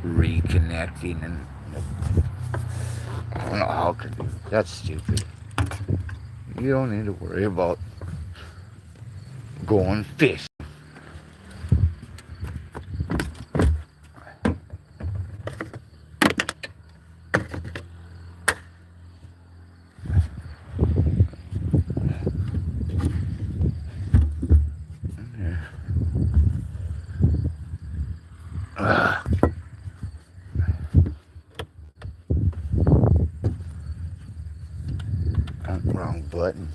reconnecting, and I don't know how could be. That's stupid. You don't need to worry about going fish. Wrong button.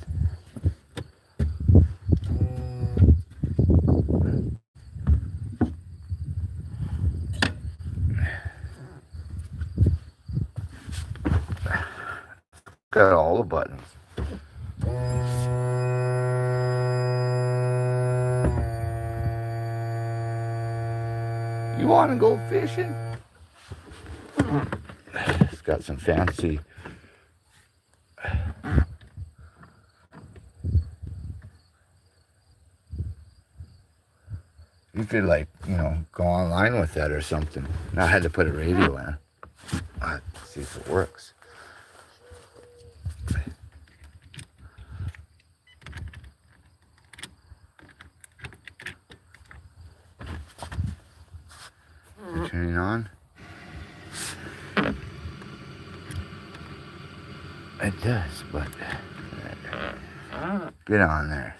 Got all the buttons. You want to go fishing? It's got some fancy. You could, like, go online with that or something. And I had to put a radio in. Let's see if it works. Turning on. It does, but get on there.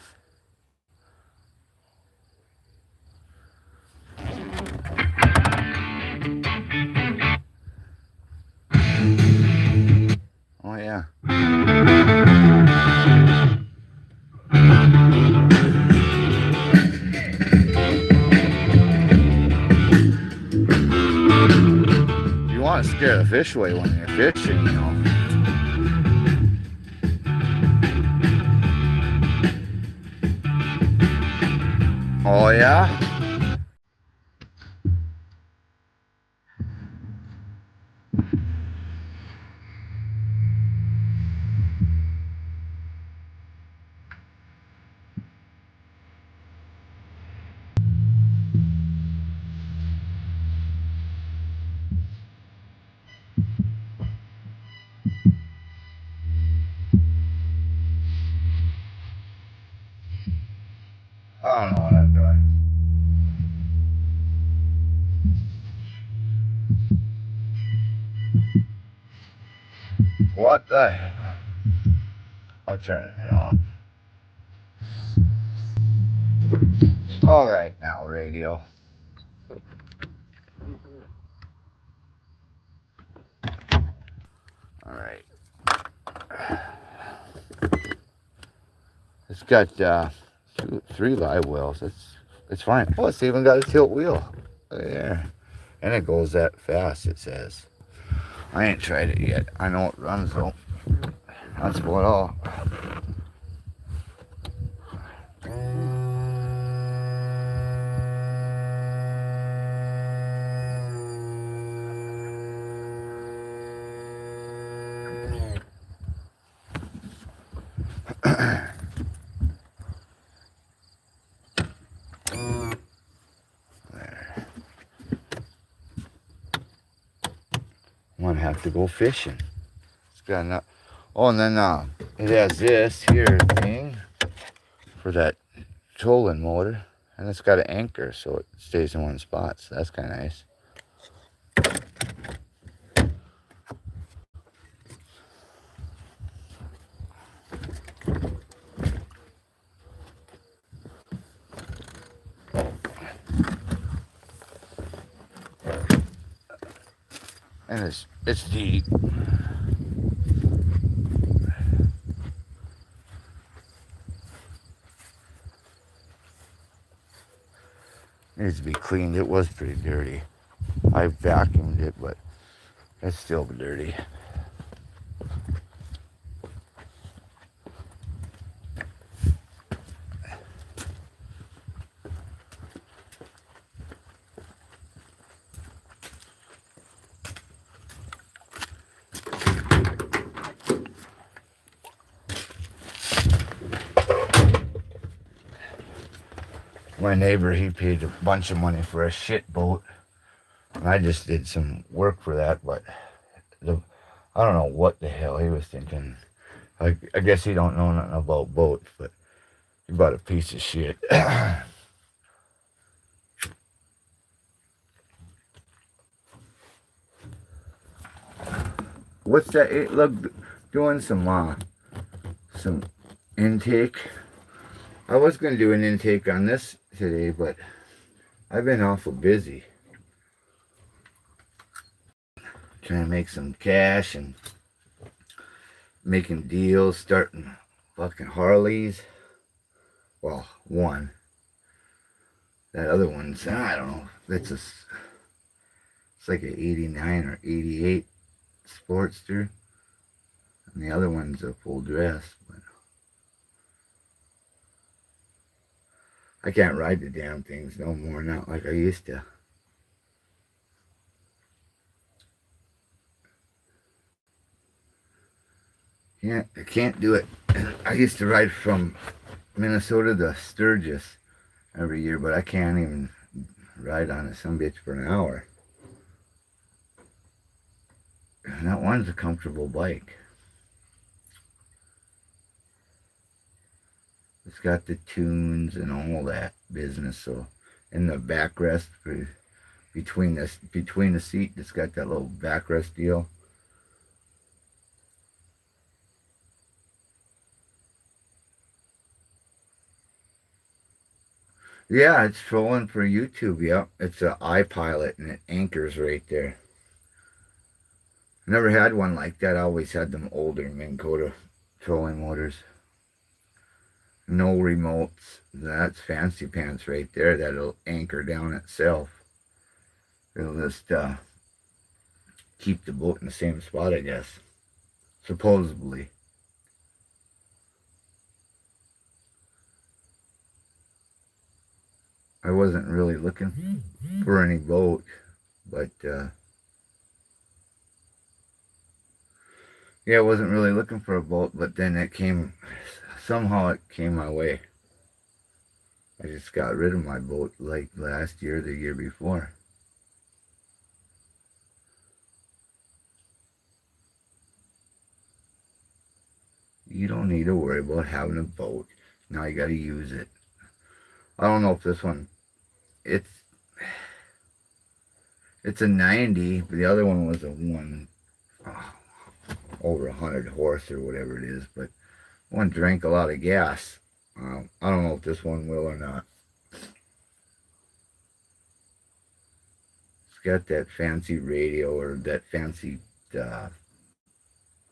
Oh yeah. You want to scare the fish away when you're fishing, Oh yeah? I don't know what I'm doing. What the hell? I'll turn it on. All right now, radio. All right. It's got 3 live wells. It's fine. Oh, it's even got a tilt wheel. There. And it goes that fast, it says. I ain't tried it yet. I know it runs though. That's about all. I'm gonna have to go fishing. It's got enough. Oh, and then it has this here thing for that trolling motor, and it's got an anchor so it stays in one spot. So that's kind of nice. And it's deep. Needs to be cleaned. It was pretty dirty. I vacuumed it, but it's still dirty. My neighbor, he paid a bunch of money for a shit boat. I just did some work for that, but I don't know what the hell he was thinking. I guess he don't know nothing about boats, but he bought a piece of shit. What's that? Look, doing some intake. I was gonna do an intake on this today, but I've been awful busy trying to make some cash and making deals, starting fucking Harleys. Well, one. That other one's, I don't know. It's like an 89 or 88 Sportster. And the other one's a full dress. But I can't ride the damn things no more, not like I used to. I can't do it. I used to ride from Minnesota to Sturgis every year, but I can't even ride on it some bitch for an hour. And that one's a comfortable bike. It's got the tunes and all that business. So, in the backrest between the seat, it's got that little backrest deal. Yeah, it's trolling for YouTube. Yep, it's an iPilot and it anchors right there. Never had one like that. I always had them older Minn Kota trolling motors. No remotes. That's fancy pants right there. That'll anchor down itself. It'll just keep the boat in the same spot, I guess. Supposedly. I wasn't really looking for any boat, but yeah, I wasn't really looking for a boat, but then somehow it came my way. I just got rid of my boat like last year, the year before. You don't need to worry about having a boat. Now you got to use it. I don't know if this one, it's a 90, but the other one was a over 100 horse or whatever it is, but one drank a lot of gas. I don't know if this one will or not. It's got that fancy radio or that fancy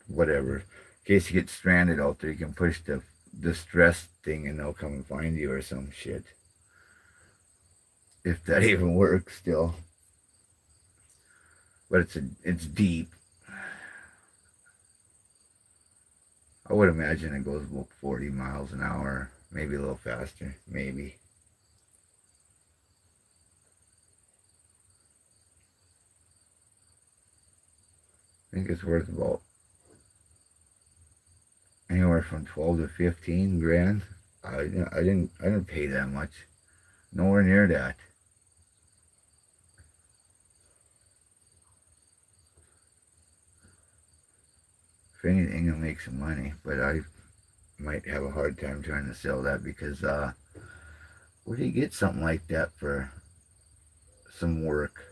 whatever. In case you get stranded out there, you can push the distress thing and they'll come and find you or some shit. If that even works still. But it's deep. I would imagine it goes about 40 miles an hour, maybe a little faster, maybe. I think it's worth about anywhere from 12 to 15 grand. I didn't pay that much. Nowhere near that. If anything, I'll make some money, but I might have a hard time trying to sell that because where do you get something like that for some work?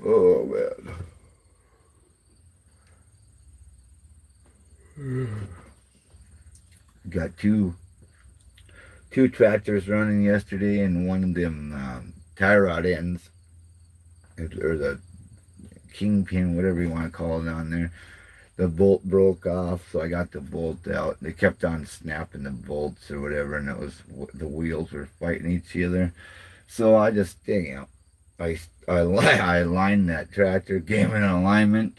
Oh man. Got two tractors running yesterday, and one of them tie rod ends, or the kingpin, whatever you want to call it on there. The bolt broke off, so I got the bolt out. They kept on snapping the bolts or whatever, and the wheels were fighting each other. So I just, I aligned that tractor, gave it an alignment,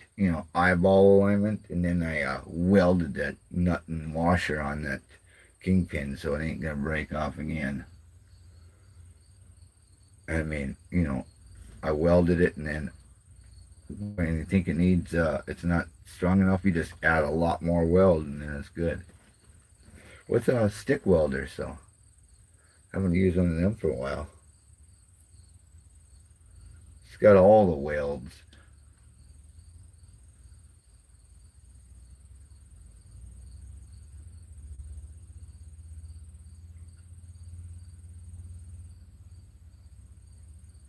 eyeball alignment, and then I welded that nut and washer on that kingpin so it ain't gonna break off again. I mean, I welded it, and then when you think it needs, it's not strong enough, you just add a lot more weld, and then it's good. What's a stick welder? So I haven't used one of them for a while. It's got all the welds.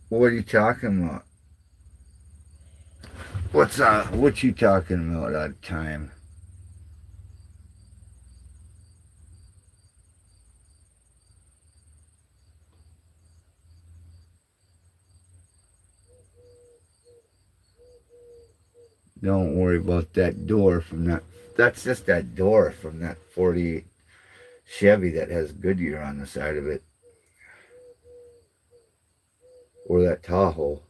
What are you talking about? What you talking about at the time? Don't worry about that door from that. That's just that door from that 48 Chevy that has Goodyear on the side of it, or that Tahoe.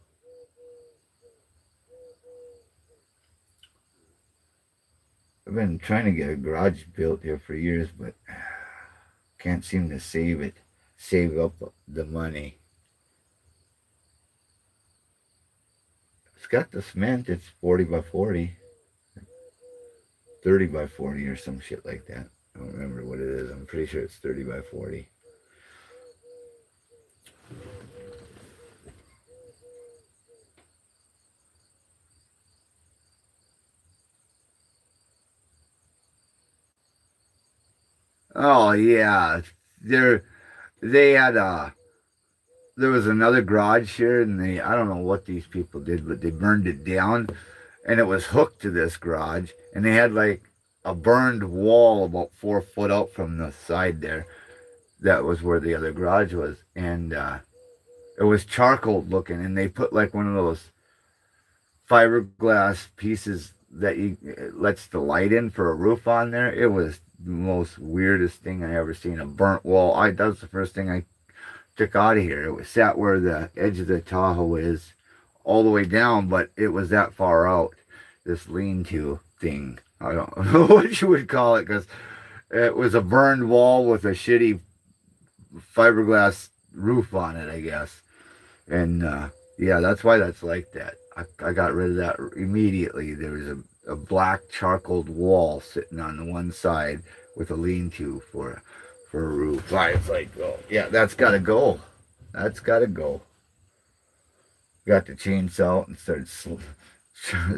I've been trying to get a garage built here for years, but can't seem to save up the money. It's got the cement. It's 40 by 40, 30 by 40, or some shit like that. I don't remember what it is. I'm pretty sure it's 30 by 40. Oh yeah, there they had there was another garage here, and I don't know what these people did, but they burned it down, and it was hooked to this garage, and they had like a burned wall about 4 foot out from the side there. That was where the other garage was, and it was charcoal looking, and they put like one of those fiberglass pieces that you lets the light in for a roof on there. It was the most weirdest thing I ever seen. A burnt wall. That was the first thing I took out of here. It was sat where the edge of the Tahoe is, all the way down, but it was that far out. This lean-to thing. I don't know what you would call it, because it was a burned wall with a shitty fiberglass roof on it, I guess. And yeah, that's why that's like that. I got rid of that immediately. There was a black charcoaled wall sitting on the one side with a lean-to for a roof. It's like, oh yeah, that's got to go. That's got to go. Got the chainsaw out and started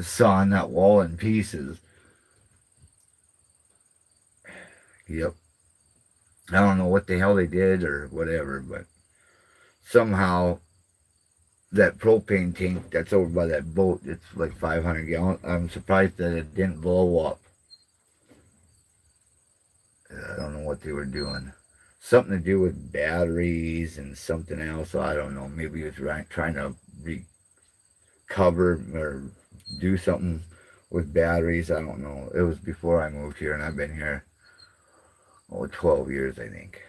sawing that wall in pieces. Yep. I don't know what the hell they did or whatever, but somehow that propane tank that's over by that boat, it's like 500 gallons. I'm surprised that it didn't blow up. I don't know what they were doing. Something to do with batteries and something else. I don't know. Maybe it was trying to recover or do something with batteries. I don't know. It was before I moved here, and I've been here 12 years, I think.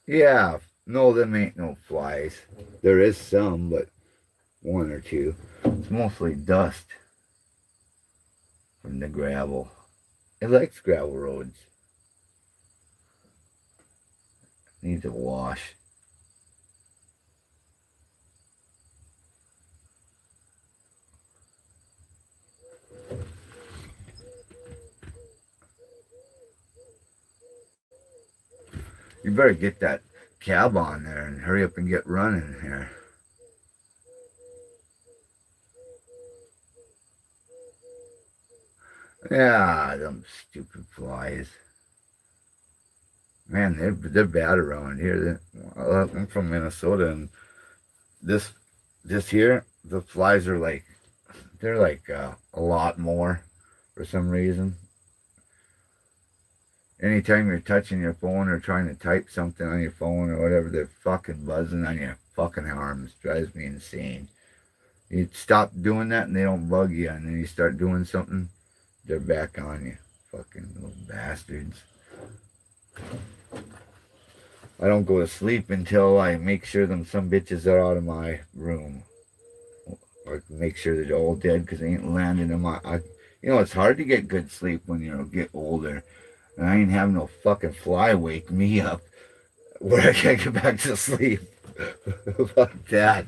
Yeah, no, them ain't no flies. There is some, but one or two. It's mostly dust from the gravel. It likes gravel roads. Needs a wash. You better get that cab on there and hurry up and get running here. Yeah, them stupid flies. Man, they're bad around here. I'm from Minnesota, and this this here, the flies are like they're like a lot more for some reason. Anytime you're touching your phone or trying to type something on your phone or whatever, they're fucking buzzing on your fucking arms. Drives me insane. You stop doing that and they don't bug you, and then you start doing something, they're back on you. Fucking little bastards. I don't go to sleep until I make sure them some bitches are out of my room. Or make sure they're all dead because they ain't landing in my. You know, it's hard to get good sleep when you get older. And I ain't having no fucking fly wake me up where I can't get back to sleep. Fuck that.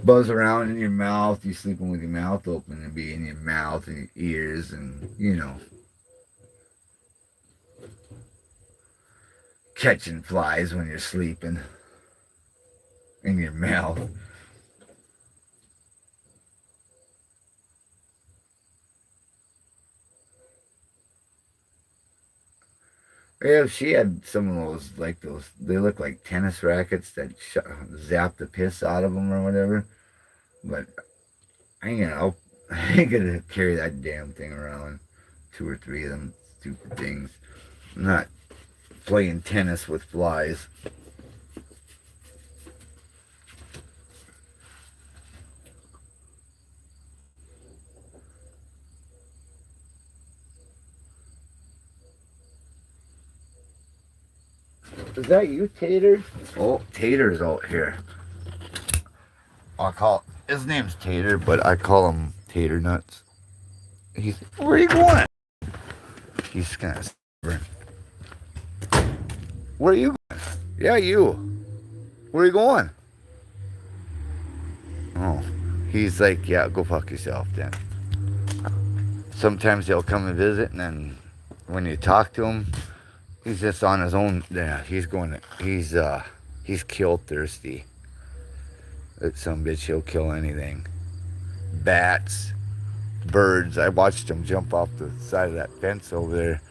Buzz around in your mouth. You sleeping with your mouth open and be in your mouth and your ears and, catching flies when you're sleeping in your mouth. Yeah, she had some of those, they look like tennis rackets that zap the piss out of them or whatever. But I ain't gonna carry that damn thing around. 2 or 3 of them stupid things. I'm not playing tennis with flies. Is that you, Tater? Oh, Tater's out here. His name's Tater, but I call him Tater Nuts. Where are you going? He's kind of stubborn. Where are you going? Yeah, you. Where are you going? Oh, he's like, yeah, go fuck yourself then. Sometimes he'll come and visit, and then when you talk to him, he's just on his own. Yeah, he's kill thirsty. That some bitch, he'll kill anything. Bats, birds. I watched him jump off the side of that fence over there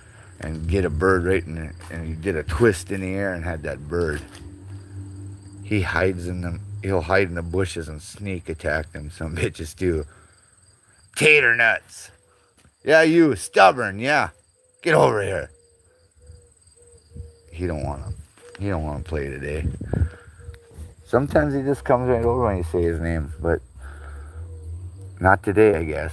and get a bird right in it, and he did a twist in the air and had that bird. He hides in them. He'll hide in the bushes and sneak attack them. Some bitches do. Tater nuts. Yeah, you stubborn. Yeah, get over here. He don't want to. He don't want to play today. Sometimes he just comes right over when you say his name, but not today, I guess.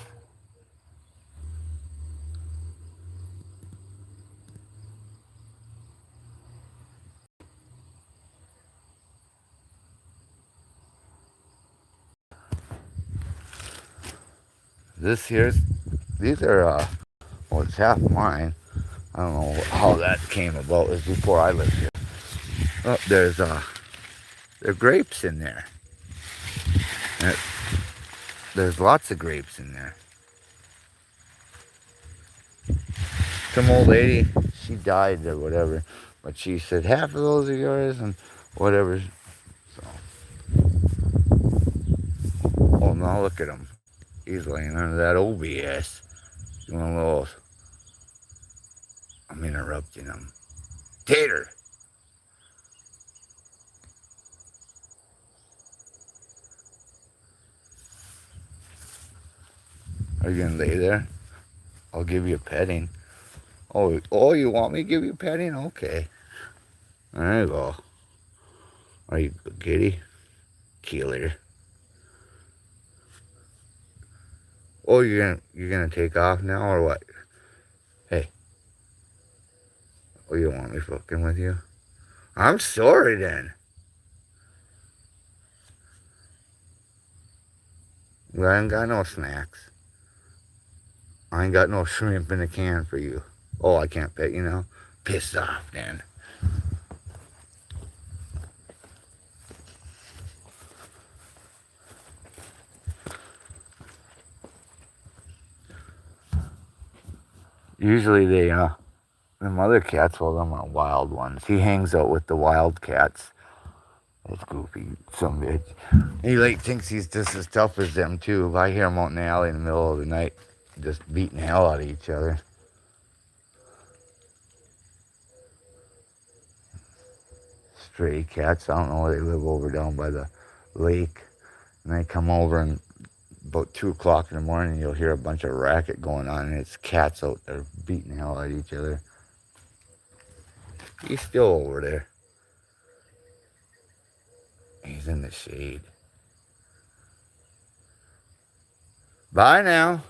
These are, well, it's half mine. I don't know how that came about. It was before I lived here. Oh, there are grapes in there. There's lots of grapes in there. Some old lady, she died or whatever, but she said, half of those are yours and whatever. So, oh, now look at him. He's laying under that OBS. Doing those. I'm interrupting him. Tater! Are you gonna lay there? I'll give you a petting. Oh, you want me to give you a petting? Okay. There you go. Are you giddy? Killer. Oh, you're gonna take off now or what? Hey. Oh, you don't want me fucking with you? I'm sorry then. Well, I ain't got no snacks. I ain't got no shrimp in a can for you. Oh, I can't pet you now? Piss off then. Usually the mother cats, well, them are wild ones. He hangs out with the wild cats. That's goofy, some bitch. He thinks he's just as tough as them too. I hear him out in the alley in the middle of the night, just beating the hell out of each other. Stray cats, I don't know where they live over down by the lake. And they come over and about 2 o'clock in the morning, you'll hear a bunch of racket going on, and it's cats out there beating the hell out of each other. He's still over there. He's in the shade. Bye now.